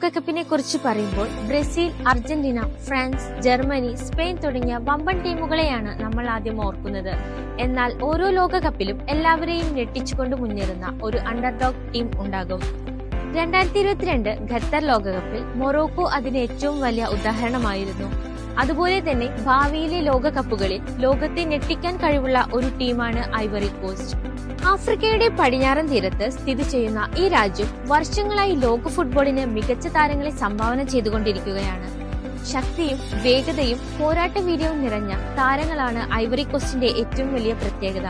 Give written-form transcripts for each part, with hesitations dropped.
ലോകകപ്പിനെ കുറിച്ച് പറയുമ്പോൾ Brazil, Argentina, France, Germany, Spain തുടങ്ങിയ വമ്പൻ ടീമുകളെയാണ് നമ്മൾ ആദ്യം ഓർക്കുന്നത്. എന്നാൽ ഓരോ ലോകകപ്പിലും എല്ലാവരെയും ഞെട്ടിച്ചുകൊണ്ട് മുന്നേറുന്ന ഒരു അണ്ടർഡോഗ് ടീം ഉണ്ടാകും. 2022 ഖത്തർ ലോകകപ്പിൽ മൊറോക്കോ അതിന് ഏറ്റവും വലിയ ഉദാഹരണമായിരുന്നു. അതുപോലെ തന്നെ ഭാവിയിലെ ലോകകപ്പുകളിൽ ലോകത്തെ ഞെട്ടിക്കാൻ കഴിവുള്ള ഒരു ടീമാണ് ഐവറി കോസ്റ്റ്. ആഫ്രിക്കയുടെ പടിഞ്ഞാറൻ തീരത്ത് സ്ഥിതി ചെയ്യുന്ന ഈ രാജ്യം വർഷങ്ങളായി ലോക ഫുട്ബോളിന് മികച്ച താരങ്ങളെ സംഭാവന ചെയ്തുകൊണ്ടിരിക്കുകയാണ്. ശക്തിയും വേഗതയും പോരാട്ട വീര്യവും നിറഞ്ഞ താരങ്ങളാണ് ഐവറി കോസ്റ്റിന്റെ ഏറ്റവും വലിയ പ്രത്യേകത.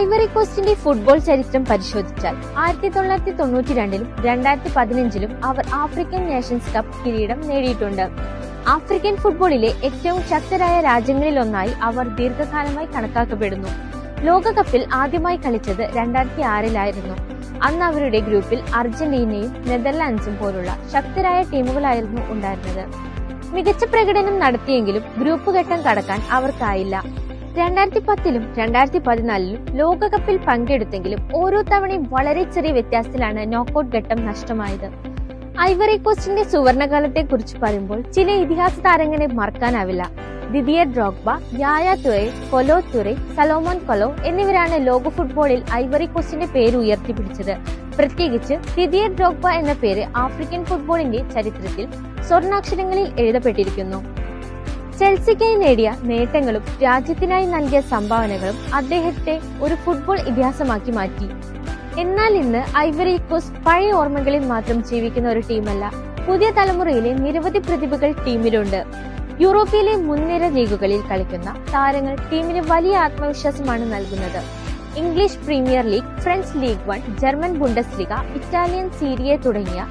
ഐവറി കോസ്റ്റിന്റെ ഫുട്ബോൾ ചരിത്രം പരിശോധിച്ചാൽ 1992-ലും 2015-ലും അവർ ആഫ്രിക്കൻ നേഷൻസ് കപ്പ് കിരീടം നേടിയിട്ടുണ്ട്. ആഫ്രിക്കൻ ഫുട്ബോളിലെ ഏറ്റവും ശക്തരായ രാജ്യങ്ങളിലൊന്നായി അവർ ദീർഘകാലമായി കണക്കാക്കപ്പെടുന്നു. ലോകകപ്പിൽ ആദ്യമായി കളിച്ചത് 2006-ലായിരുന്നു. അന്ന് അവരുടെ ഗ്രൂപ്പിൽ അർജന്റീനയും നെതർലാൻഡ്സും പോലുള്ള ശക്തരായ ടീമുകളായിരുന്നു ഉണ്ടായിരുന്നത്. മികച്ച പ്രകടനം നടത്തിയെങ്കിലും ഗ്രൂപ്പ് ഘട്ടം കടക്കാൻ അവർക്കായില്ല. 2010-ലും 2014-ലും ലോകകപ്പിൽ പങ്കെടുത്തെങ്കിലും ഓരോ തവണയും വളരെ ചെറിയ വ്യത്യാസത്തിലാണ് നോക്കൌട്ട് ഘട്ടം നഷ്ടമായത്. ഐവറി കോസ്റ്റിന്റെ സുവർണകാലത്തെ കുറിച്ച് പറയുമ്പോൾ ചില ഇതിഹാസ താരങ്ങളെ മറക്കാനാവില്ല. ദിദിയർ ഡ്രോഗ്ബ, യായ ടുറെ, കൊലോ ടുറെ, സലോമോൻ കൊലോ എന്നിവരാണ് ലോക ഫുട്ബോളിൽ ഐവറി കോസ്റ്റിന്റെ പേര് ഉയർത്തിപ്പിടിച്ചത്. പ്രത്യേകിച്ച് ദിദിയർ ഡ്രോഗ്ബ എന്ന പേര് ആഫ്രിക്കൻ ഫുട്ബോളിന്റെ ചരിത്രത്തിൽ സ്വർണ്ണാക്ഷരങ്ങളിൽ എഴുതപ്പെട്ടിരിക്കുന്നു. ചെൽസിക്കായി നേടിയ നേട്ടങ്ങളും രാജ്യത്തിനായി നൽകിയ സംഭാവനകളും അദ്ദേഹത്തെ ഒരു ഫുട്ബോൾ ഇതിഹാസമാക്കി മാറ്റി. എന്നാൽ ഇന്ന് ഐവറി കോസ്റ്റ് പഴയ ഓർമ്മകളിൽ മാത്രം ജീവിക്കുന്ന ഒരു ടീമല്ല. പുതിയ തലമുറയിലെ നിരവധി പ്രതിഭകൾ ടീമിലുണ്ട്. യൂറോപ്പിലെ മുൻനിര ലീഗുകളിൽ കളിക്കുന്ന താരങ്ങൾ ടീമിന് വലിയ ആത്മവിശ്വാസമാണ് നൽകുന്നത്. English premier league, French league 1, German Bundesliga, Italian Serie തുടങ്ങിയ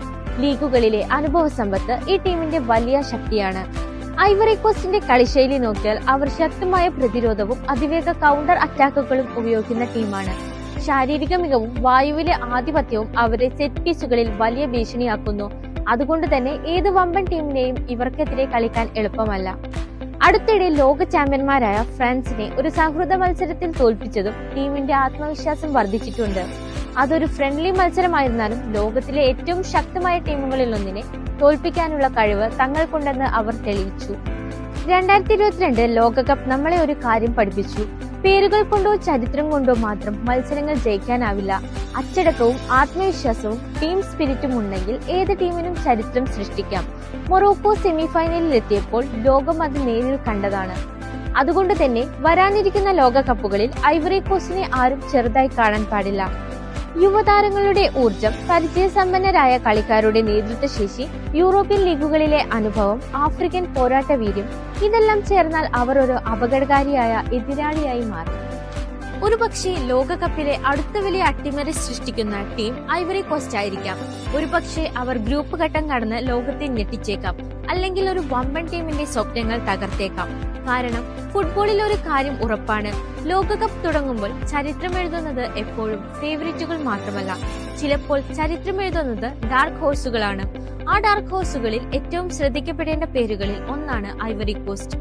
ലീഗുകളിലെ അനുഭവ സമ്പത്ത് ഈ ടീമിന്റെ വലിയ ശക്തിയാണ്. ഐവറി കോസ്റ്റിന്റെ കളിശൈലി നോക്കിയാൽ അവർ ശക്തമായ പ്രതിരോധവും അതിവേഗ കൗണ്ടർ അറ്റാക്കുകളും ഉപയോഗിക്കുന്ന ടീമാണ്. ശാരീരിക മികവും വായുവിലെ ആധിപത്യവും അവരെ സെറ്റ് പീസുകളിൽ വലിയ ഭീഷണിയാക്കുന്നു. അതുകൊണ്ട് തന്നെ ഏത് വമ്പൻ ടീമിനെയും ഇവർക്കെതിരെ കളിക്കാൻ എളുപ്പമല്ല. അടുത്തിടെ ലോക ചാമ്പ്യന്മാരായ ഫ്രാൻസിനെ ഒരു സൗഹൃദ മത്സരത്തിൽ തോൽപ്പിച്ചതും ടീമിന്റെ ആത്മവിശ്വാസം വർദ്ധിച്ചിട്ടുണ്ട്. അതൊരു ഫ്രണ്ട്ലി മത്സരമായിരുന്നാലും ലോകത്തിലെ ഏറ്റവും ശക്തമായ ടീമുകളിൽ ഒന്നിനെ തോൽപ്പിക്കാനുള്ള കഴിവ് തങ്ങൾക്കുണ്ടെന്ന് അവർ തെളിയിച്ചു. 2022 ലോകകപ്പ് നമ്മളെ ഒരു കാര്യം പഠിപ്പിച്ചു. പേരുകൾ കൊണ്ടോ ചരിത്രം കൊണ്ടോ മാത്രം മത്സരങ്ങൾ ജയിക്കാനാവില്ല. അച്ചടക്കവും ആത്മവിശ്വാസവും ടീം സ്പിരിറ്റും ഉണ്ടെങ്കിൽ ഏത് ടീമിനും ചരിത്രം സൃഷ്ടിക്കാം. മൊറോക്കോ സെമിഫൈനലിൽ എത്തിയപ്പോൾ ലോകം അത് നേരിൽ കണ്ടതാണ്. അതുകൊണ്ട് തന്നെ വരാനിരിക്കുന്ന ലോകകപ്പുകളിൽ ഐവറി കോസ്റ്റിനെ ആരും ചെറുതായി കാണാൻ പാടില്ല. യുവതാരങ്ങളുടെ ഊർജം, പരിചയസമ്പന്നരായ കളിക്കാരുടെ നേതൃത്വശേഷി, യൂറോപ്യൻ ലീഗുകളിലെ അനുഭവം, ആഫ്രിക്കൻ പോരാട്ട വീര്യം ഇതെല്ലാം ചേർന്നാൽ അവർ ഒരു അപകടകാരിയായ എതിരാളിയായി മാറും. ഒരുപക്ഷെ ലോകകപ്പിലെ അടുത്ത വലിയ അട്ടിമറി സൃഷ്ടിക്കുന്ന ടീം ഐവറി കോസ്റ്റ് ആയിരിക്കാം. ഒരുപക്ഷെ അവർ ഗ്രൂപ്പ് ഘട്ടം കടന്ന് ലോകത്തെ ഞെട്ടിച്ചേക്കാം. അല്ലെങ്കിൽ ഒരു വമ്പൻ ടീമിന്റെ സ്വപ്നങ്ങൾ തകർത്തേക്കാം. കാരണം ഫുട്ബോളിൽ ഒരു കാര്യം ഉറപ്പാണ്, ലോകകപ്പ് തുടങ്ങുമ്പോൾ ചരിത്രം എഴുതുന്നത് എപ്പോഴും ഫേവറിറ്റുകൾ മാത്രമല്ല, ചിലപ്പോൾ ചരിത്രം എഴുതുന്നത് ഡാർക്ക് ഹോഴ്സുകളാണ്. ആ ഡാർക്ക് ഹോഴ്സുകളിൽ ഏറ്റവും ശ്രദ്ധിക്കപ്പെടേണ്ട പേരുകളിൽ ഒന്നാണ് ഐവറി കോസ്റ്റ്.